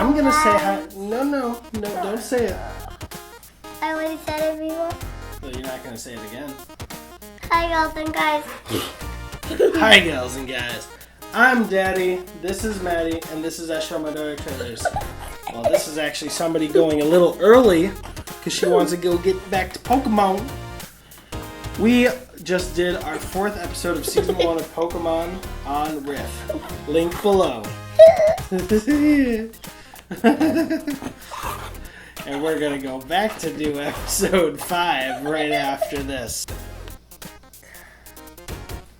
I'm gonna say hi. No, don't say it. I already said it before. Well, you're not gonna say it again. Hi, girls and guys. Hi, gals and guys. I'm Daddy. This is Maddie, and this is I Show My Daughter Trailers. Well, this is actually somebody going a little early because she wants to go get back to Pokemon. We just did our 4th episode of season 1 of Pokemon on Riff. Link below. And we're gonna go back to do episode 5 right after this.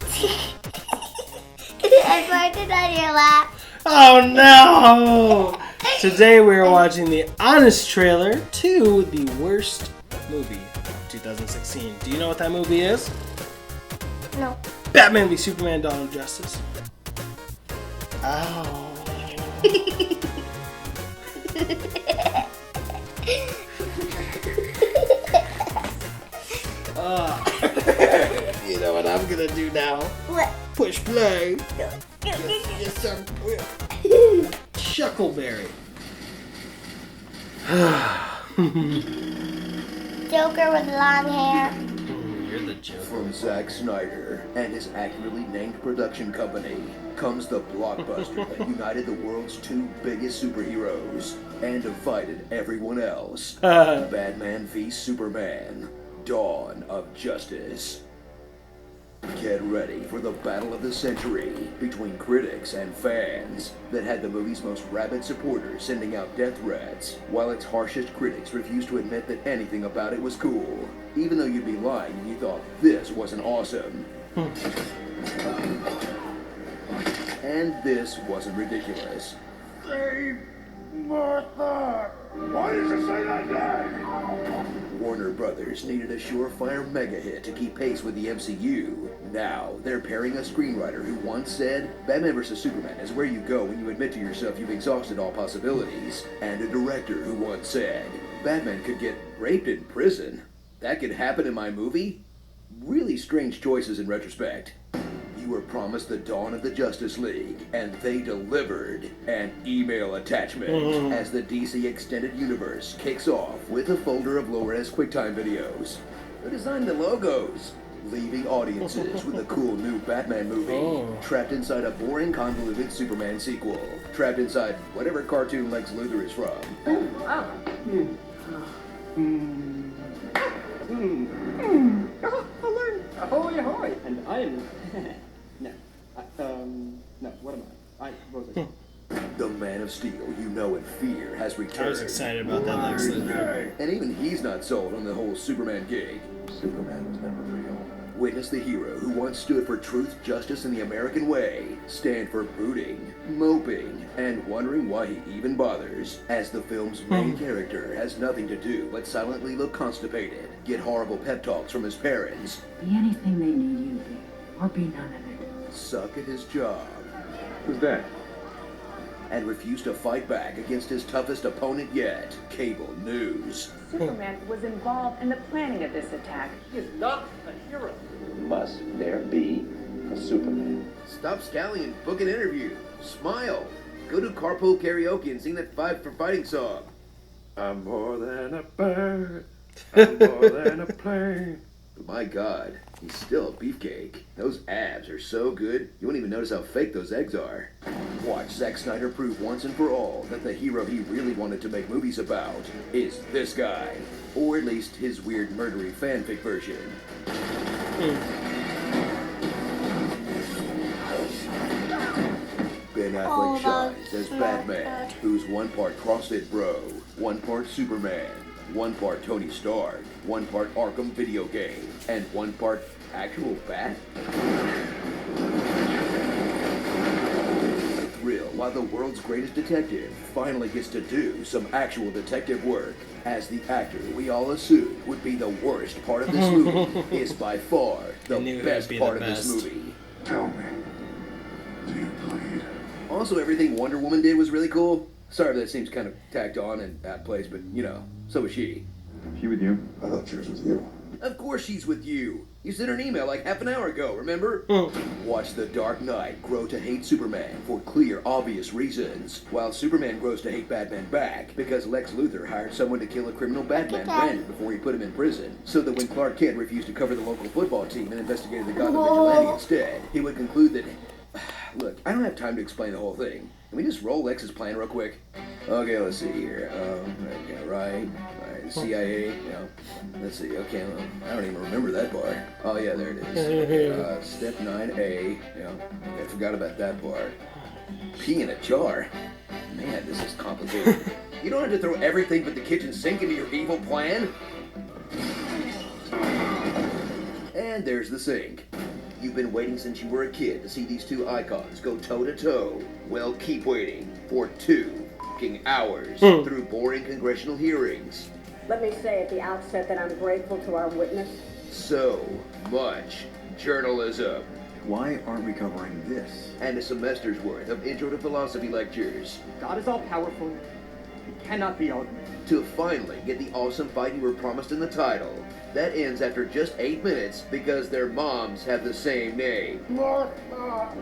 I farted on your lap. Oh no! Today we are watching the honest trailer to the worst movie of 2016. Do you know what that movie is? No. Batman v Superman: Dawn of Justice. Ow. You know what I'm gonna do now? What? Push play. Just some Shuckleberry. Joker with long hair. You're the Joker. From Zack Snyder and his accurately named production company comes the blockbuster that united the world's 2 biggest superheroes and divided everyone else. Batman v Superman: Dawn of Justice. Get ready for the battle of the century between critics and fans that had the movie's most rabid supporters sending out death threats, while its harshest critics refused to admit that anything about it was cool, even though you'd be lying if you thought this wasn't awesome. And this wasn't ridiculous. Save Martha! Why did you say that name? Warner Brothers needed a surefire mega hit to keep pace with the MCU. Now, they're pairing a screenwriter who once said, Batman vs. Superman is where you go when you admit to yourself you've exhausted all possibilities, and a director who once said, Batman could get raped in prison. That could happen in my movie? Really strange choices in retrospect. You were promised the dawn of the Justice League, and they delivered an email attachment as the DC Extended Universe kicks off with a folder of low-res QuickTime videos. Who designed the logos? Leaving audiences with a cool new Batman movie, trapped inside a boring, convoluted Superman sequel, trapped inside whatever cartoon Lex Luthor is from. Ahoy, ahoy! And I'm... no, what am I? Rosa. The Man of Steel you know and fear has returned. I was excited about that Lex Luthor. And even he's not sold on the whole Superman gig. Superman was never real. Witness the hero who once stood for truth, justice, and the American way stand for brooding, moping, and wondering why he even bothers, as the film's main character has nothing to do but silently look constipated, get horrible pep talks from his parents, Be anything they need you to be, or be none of it. suck at his job, Who's that? and refuse to fight back against his toughest opponent yet, cable news. Superman was involved in the planning of this attack. He is not a hero. Must there be a Superman? Stop scowling and book an interview. Smile. Go do carpool karaoke and sing that 5 for Fighting song. I'm more than a bird. I'm more than a plane. But my God, he's still a beefcake. Those abs are so good, you won't even notice how fake those eggs are. Watch Zack Snyder prove once and for all that the hero he really wanted to make movies about is this guy. Or at least his weird murdery fanfic version. Ben Affleck shines as Batman, who's one part CrossFit bro, one part Superman, one part Tony Stark, one part Arkham video game, and one part actual bat? A thrill while the world's greatest detective finally gets to do some actual detective work, as the actor we all assumed would be the worst part of this movie is by far the best part of this movie. Tell me, do you bleed? Also, everything Wonder Woman did was really cool. Sorry if that seems kind of tacked on and out of place, but, you know, so was she. She with you? I thought she was with you. Of course she's with you. You sent her an email like half an hour ago, remember? Watch the Dark Knight grow to hate Superman for clear, obvious reasons, while Superman grows to hate Batman back because Lex Luthor hired someone to kill a criminal Batman Brandon before he put him in prison, so that when Clark Kent refused to cover the local football team and investigated the Gotham Vigilante instead, he would conclude that... Look, I don't have time to explain the whole thing. Can we just roll Lex's plan real quick? Okay, let's see here. Okay, right, CIA, let's see, okay, well, I don't even remember that part. Oh, yeah, there it is. Step 9A, I forgot about that part. Pee in a jar? Man, this is complicated. You don't have to throw everything but the kitchen sink into your evil plan? And there's the sink. You've been waiting since you were a kid to see these two icons go toe-to-toe. Well, keep waiting for 2 fucking hours through boring congressional hearings. Let me say at the outset that I'm grateful to our witness. So much journalism. Why aren't we covering this? And a semester's worth of intro to philosophy lectures. God is all-powerful. He cannot be outdone. To finally get the awesome fight you were promised in the title. That ends after just 8 minutes because their moms have the same name. Martha.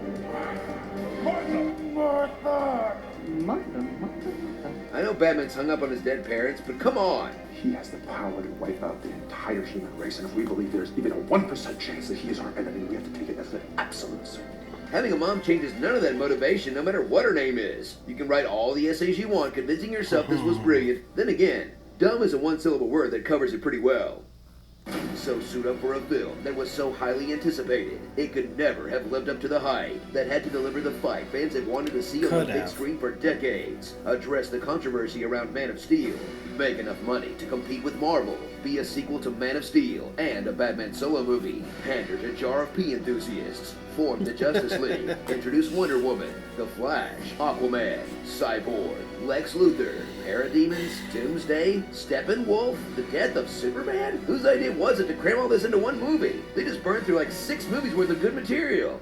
I know Batman's hung up on his dead parents, but come on! He has the power to wipe out the entire human race, and if we believe there's even a 1% chance that he is our enemy, we have to take it as an absolute certainty. Having a mom changes none of that motivation, no matter what her name is. You can write all the essays you want, convincing yourself this was brilliant. Then again, dumb is a one-syllable word that covers it pretty well. So suit up for a film that was so highly anticipated, it could never have lived up to the hype, that had to deliver the fight fans have wanted to see on the big screen for decades, address the controversy around Man of Steel, make enough money to compete with Marvel, be a sequel to Man of Steel and a Batman solo movie, pander to Jar of Pea enthusiasts, form the Justice League, introduce Wonder Woman, The Flash, Aquaman, Cyborg, Lex Luthor, Parademons, Doomsday, Steppenwolf, the death of Superman? Whose idea was it to cram all this into one movie? They just burned through like 6 movies worth of good material.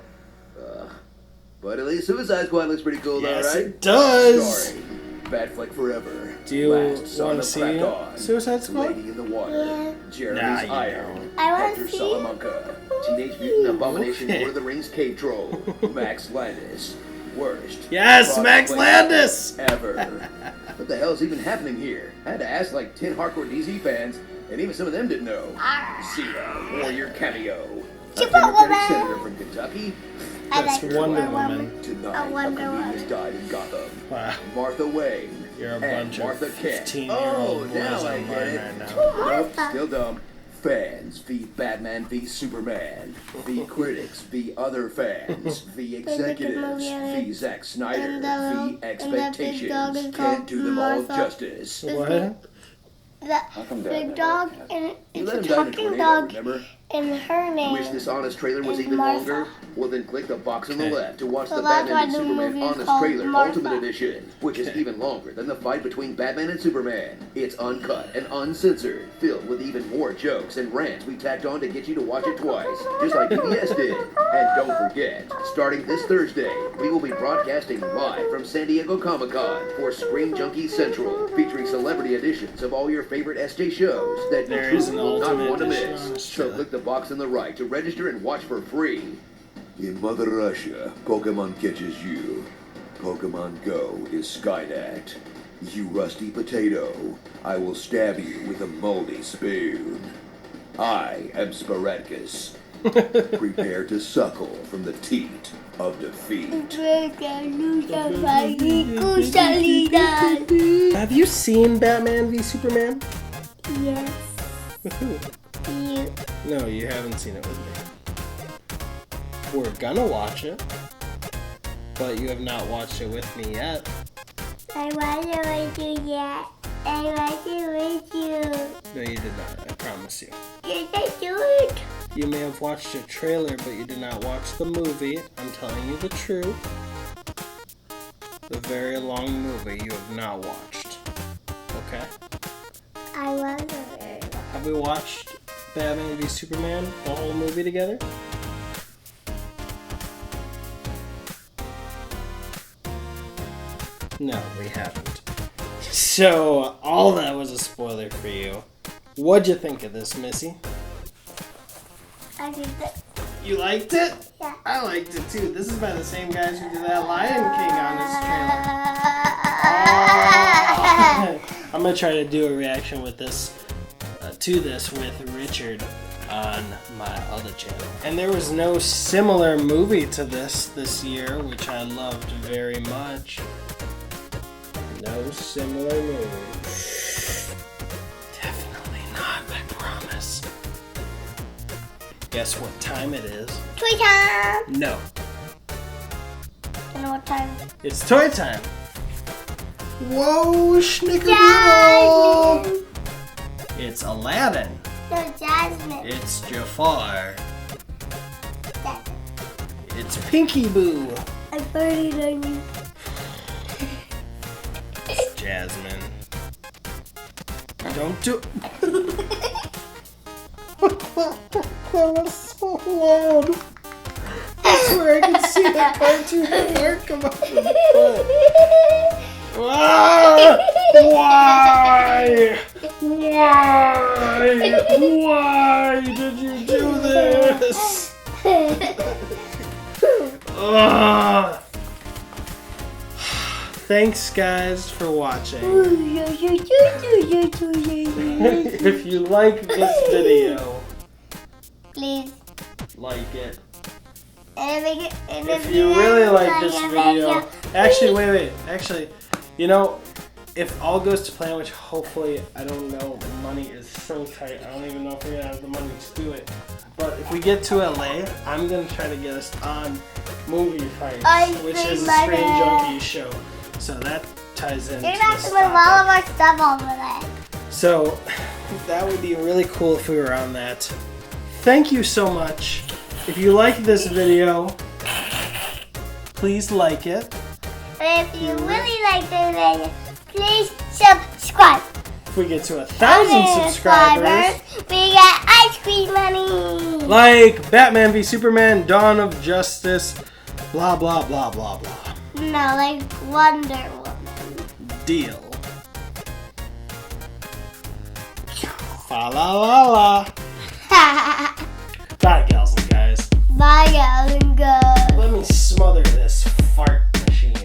But at least Suicide Squad looks pretty cool, Yes, though, right? it does. Starring Batfleck Forever. Do you Last Son want to of see Krypton, Suicide Squad? Lady in the Water. Yeah. Jeremy's Nah, you Iron. don't. I want Hector to see. Salamanca. Teenage Mutant Abomination, Okay. Lord of the Rings Cave Troll. Max Landis. Worst. Yes, product Max placement Landis! Ever. What the hell is even happening here? I had to ask like 10 hardcore DC fans, and even some of them didn't know. Cena, Warrior cameo. A Democratic senator from Kentucky. I That's like Wonder Woman. Tonight, a Wonder comedian Woman. died in Gotham. Wow. Martha Wayne. You're a and bunch of Martha Kent. 15-year-old boys now I online get it. right now. Nope, still dumb. Fans v. Batman v. Superman. V. critics v. other fans. V. executives v. Zack Snyder. V. expectations. Can't do them all justice. What? How come The Dad dog, never and You it's let a him die in a talking tornado, dog, remember? and her name. Wish this honest trailer was is even Martha. longer? Well, then click the box on the Okay. left to watch So the that's Batman and why the Superman movie is Honest called Trailer Martha. Ultimate Edition, which is even longer than the fight between Batman and Superman. It's uncut and uncensored, filled with even more jokes and rants we tacked on to get you to watch it twice, just like PBS did. And don't forget, starting this Thursday, we will be broadcasting live from San Diego Comic-Con for Screen Junkie Central, featuring celebrity editions of all your favorite SJ shows that you There is truly an will not ultimate want to edition miss. on this So trailer. click the box on the right to register and watch for free. In Mother Russia, Pokemon catches you. Pokemon Go is Skynet. You rusty potato, I will stab you with a moldy spoon. I am Sporadicus. Prepare to suckle from the teat of defeat. Have you seen Batman v Superman? Yes, With who? you. No, you haven't seen it with me. We're gonna watch it, but you have not watched it with me yet. I want to with you yet. I want to with you. No, you did not. I promise you. Yes, I do it. You may have watched a trailer, but you did not watch the movie. I'm telling you the truth. The very long movie you have not watched. Okay? I want to very much. Have we watched Batman v Superman, the whole movie together? No, we haven't. So, all that was a spoiler for you. What'd you think of this, Missy? liked it. You liked it? Yeah. I liked it too. This is by the same guys who did that Lion King on his trailer. I'm gonna try to do a reaction with this, to this with Richard on my other channel. And there was no similar movie to this year, which I loved very much. No similar movie. Definitely not, I promise. Guess what time it is? Toy time. No. You know what time? It's toy time. Whoa, Snickerdoodle! Jasmine. It's Aladdin. No, Jasmine. It's Jafar. Jasmine. It's Pinky Boo. I'm burning on you. It's Jasmine. Don't do. That was so loud. I swear I can see the cartoon heart come out of the foot. Ah! Why? Why did you do this? Ugh. Thanks, guys, for watching. If you like this video, Please. like it. And If you really like this video, actually, wait. Actually, you know, if all goes to plan, which hopefully, I don't know, money is so tight. I don't even know if we're gonna have the money to do it. But if we get to LA, I'm gonna try to get us on Movie Fights, which is a Screen Junkies show. So that ties into You're gonna have this to move all topic. of our stuff over there. So that would be really cool if we were on that. Thank you so much. If you like this video, please like it. And if you really like this video, please subscribe. If we get to 1,000 subscribers, we get ice cream money. like Batman v Superman, Dawn of Justice, blah blah blah blah blah. No, like Wonder Woman. Deal. Fa la la la. Bye, gals and guys. Bye, guys and girls. Let me smother this fart machine.